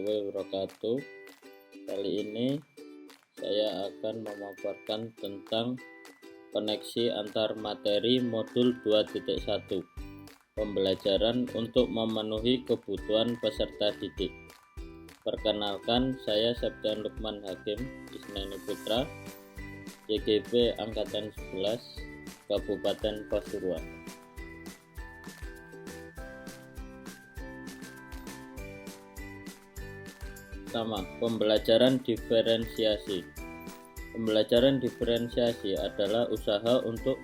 warahmatullahi wabarakatuh. Kali ini saya akan memaparkan tentang koneksi antar materi modul 2.1 pembelajaran untuk memenuhi kebutuhan peserta didik. Perkenalkan, saya Septian Lukman Hakim Isnani Putra, YGB Angkatan 11 Kabupaten Pasuruan. Pertama, pembelajaran diferensiasi. Pembelajaran diferensiasi adalah usaha untuk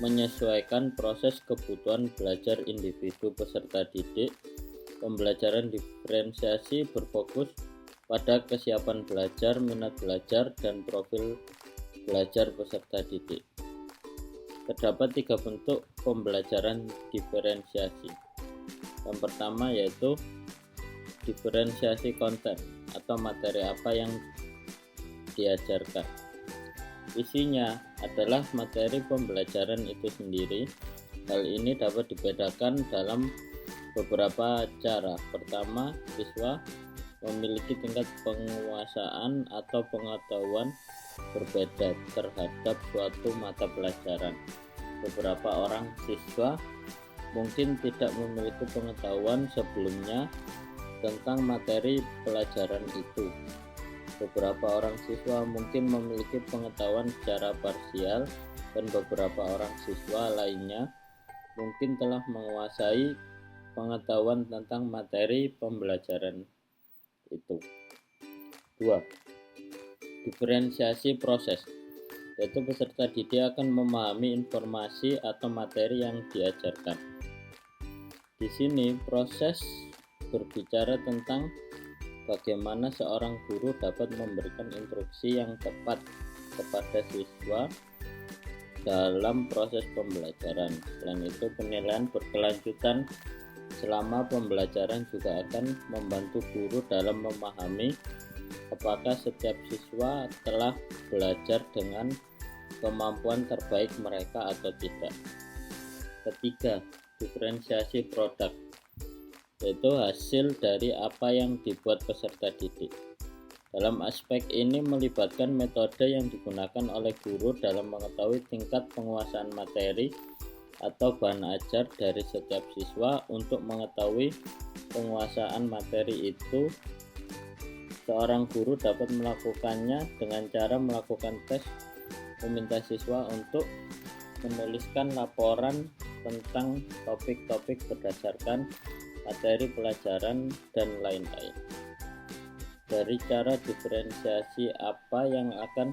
menyesuaikan proses kebutuhan belajar individu peserta didik. Pembelajaran diferensiasi berfokus pada kesiapan belajar, minat belajar, dan profil belajar peserta didik. Terdapat 3 bentuk pembelajaran diferensiasi. Yang pertama yaitu diferensiasi konten atau materi apa yang diajarkan. Isinya adalah materi pembelajaran itu sendiri. Hal ini dapat dibedakan dalam beberapa cara. Pertama, siswa memiliki tingkat penguasaan atau pengetahuan berbeda terhadap suatu mata pelajaran. Beberapa orang siswa mungkin tidak memiliki pengetahuan sebelumnya tentang materi pelajaran itu. Beberapa orang siswa mungkin memiliki pengetahuan secara parsial, dan beberapa orang siswa lainnya mungkin telah menguasai pengetahuan tentang materi pembelajaran itu. 2. Diferensiasi proses, yaitu peserta didik akan memahami informasi atau materi yang diajarkan. Di sini proses berbicara tentang bagaimana seorang guru dapat memberikan instruksi yang tepat kepada siswa dalam proses pembelajaran. Selain itu, penilaian berkelanjutan selama pembelajaran juga akan membantu guru dalam memahami apakah setiap siswa telah belajar dengan kemampuan terbaik mereka atau tidak. Ketiga, diferensiasi produk, yaitu hasil dari apa yang dibuat peserta didik. Dalam aspek ini melibatkan metode yang digunakan oleh guru dalam mengetahui tingkat penguasaan materi atau bahan ajar dari setiap siswa. Untuk mengetahui penguasaan materi itu, seorang guru dapat melakukannya dengan cara melakukan tes, meminta siswa untuk menuliskan laporan tentang topik-topik berdasarkan materi pelajaran dan lain-lain. Dari cara diferensiasi apa yang akan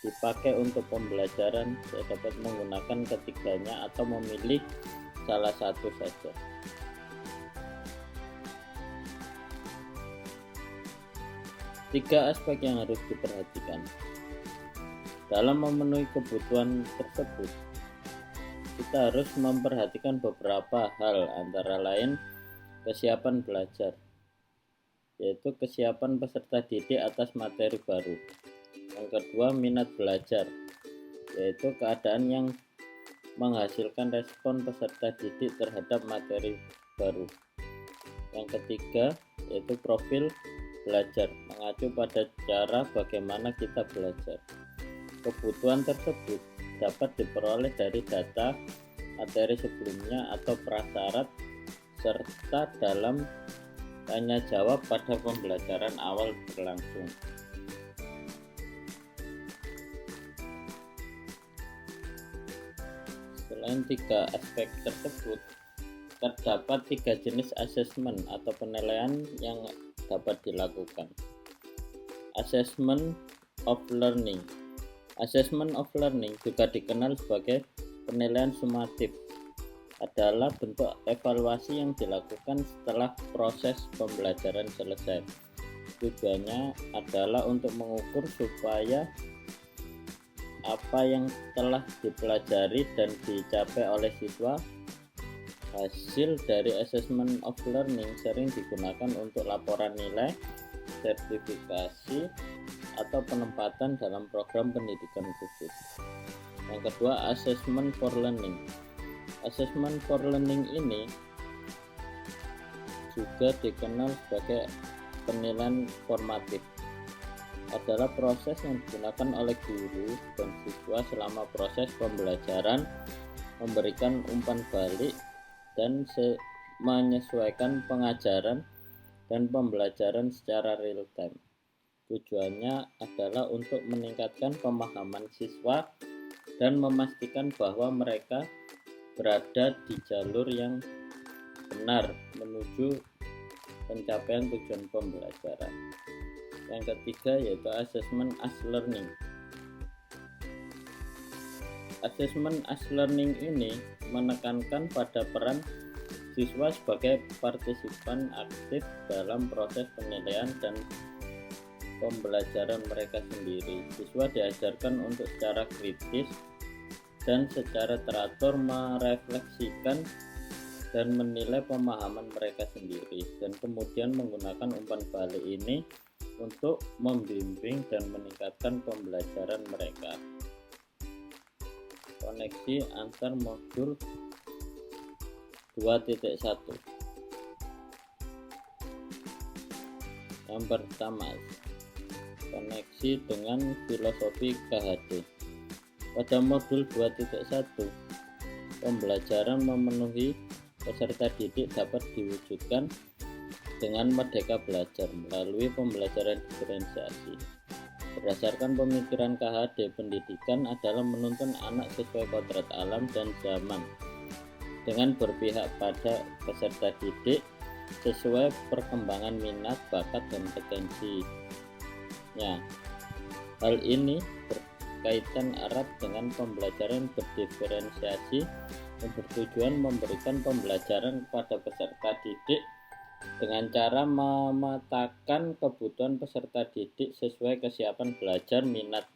dipakai untuk pembelajaran, saya dapat menggunakan ketiganya atau memilih salah satu saja. Tiga aspek yang harus diperhatikan dalam memenuhi kebutuhan tersebut. Kita harus memperhatikan beberapa hal, antara lain kesiapan belajar, yaitu kesiapan peserta didik atas materi baru. Yang kedua, minat belajar, yaitu keadaan yang menghasilkan respon peserta didik terhadap materi baru. Yang ketiga, yaitu profil belajar, mengacu pada cara bagaimana kita belajar. Kebutuhan tersebut dapat diperoleh dari data materi sebelumnya atau prasyarat, serta dalam tanya jawab pada pembelajaran awal berlangsung. Selain 3 aspek tersebut, terdapat 3 jenis asesmen atau penilaian yang dapat dilakukan. Assessment of learning. Assessment of learning juga dikenal sebagai penilaian sumatif, adalah bentuk evaluasi yang dilakukan setelah proses pembelajaran selesai. Tujuannya adalah untuk mengukur supaya apa yang telah dipelajari dan dicapai oleh siswa. Hasil dari assessment of learning sering digunakan untuk laporan nilai, sertifikasi, atau penempatan dalam program pendidikan khusus. Yang kedua, assessment for learning. Assessment for learning ini juga dikenal sebagai penilaian formatif adalah proses yang digunakan oleh guru dan siswa selama proses pembelajaran, memberikan umpan balik dan menyesuaikan pengajaran dan pembelajaran secara real time. Tujuannya adalah untuk meningkatkan pemahaman siswa dan memastikan bahwa mereka berada di jalur yang benar menuju pencapaian tujuan pembelajaran. Yang ketiga yaitu assessment as learning. Assessment as learning ini menekankan pada peran siswa sebagai partisipan aktif dalam proses penilaian dan pembelajaran mereka sendiri. Siswa diajarkan untuk secara kritis dan secara teratur merefleksikan dan menilai pemahaman mereka sendiri, dan kemudian menggunakan umpan balik ini untuk membimbing dan meningkatkan pembelajaran mereka. Koneksi antar modul 2.1. Yang pertama, koneksi dengan filosofi KHD. Pada modul 2.1, pembelajaran memenuhi peserta didik dapat diwujudkan dengan merdeka belajar melalui pembelajaran diferensiasi. Berdasarkan pemikiran KHD, pendidikan adalah menuntun anak sesuai kodrat alam dan zaman dengan berpihak pada peserta didik sesuai perkembangan minat, bakat, dan potensinya. Hal ini berkaitan erat dengan pembelajaran berdiferensiasi yang bertujuan memberikan pembelajaran kepada peserta didik dengan cara memetakan kebutuhan peserta didik sesuai kesiapan belajar, minat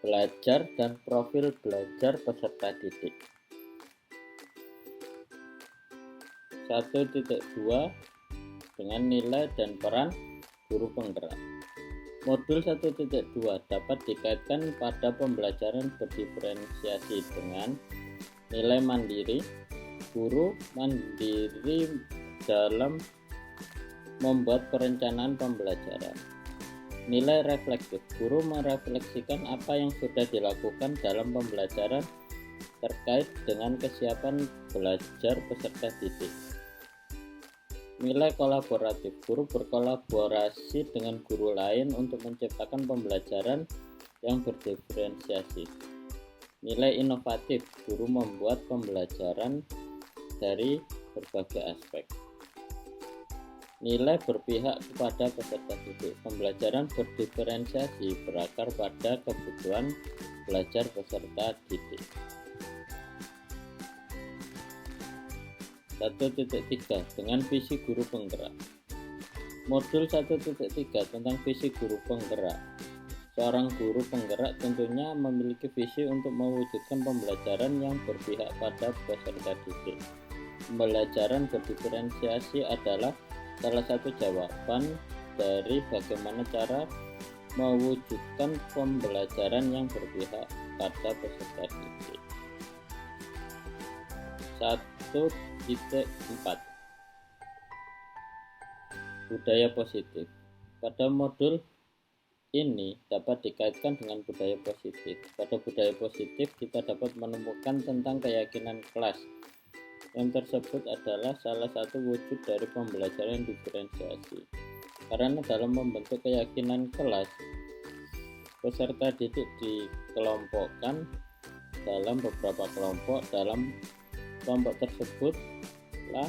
belajar, dan profil belajar peserta didik. 1.2 dengan nilai dan peran guru penggerak. Modul 1.2 dapat dikaitkan pada pembelajaran berdiferensiasi dengan nilai mandiri. Guru mandiri dalam membuat perencanaan pembelajaran. Nilai reflektif. Guru merefleksikan apa yang sudah dilakukan dalam pembelajaran terkait dengan kesiapan belajar peserta didik. Nilai kolaboratif. Guru berkolaborasi dengan guru lain untuk menciptakan pembelajaran yang berdiferensiasi. Nilai inovatif. Guru membuat pembelajaran dari berbagai aspek. Nilai berpihak kepada peserta didik. Pembelajaran berdiferensiasi berakar pada kebutuhan belajar peserta didik. 1.3 dengan visi guru penggerak. Modul 1.3 tentang visi guru penggerak. Seorang guru penggerak tentunya memiliki visi untuk mewujudkan pembelajaran yang berpihak pada peserta didik. Pembelajaran berdiferensiasi adalah salah satu jawaban dari bagaimana cara mewujudkan pembelajaran yang berpihak pada peserta didik. 1.4 Budaya positif. Pada modul ini dapat dikaitkan dengan budaya positif. Pada budaya positif kita dapat menemukan tentang keyakinan kelas. Yang tersebut adalah salah satu wujud dari pembelajaran diferensiasi. Karena dalam membentuk keyakinan kelas, peserta didik dikelompokkan dalam beberapa kelompok. Dalam kelompok tersebutlah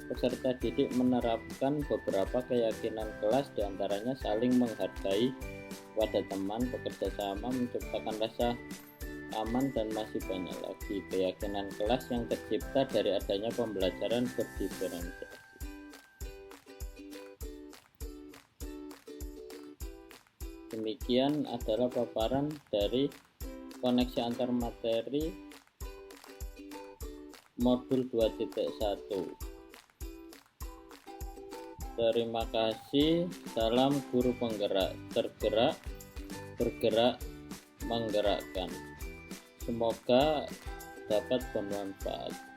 peserta didik menerapkan beberapa keyakinan kelas, diantaranya saling menghargai pada teman, bekerja sama, menciptakan rasa aman, dan masih banyak lagi keyakinan kelas yang tercipta dari adanya pembelajaran berdiferensiasi. Demikian adalah paparan dari koneksi antar materi modul 2.1. Terima kasih. Salam guru penggerak, tergerak, bergerak, menggerakkan. Semoga dapat bermanfaat.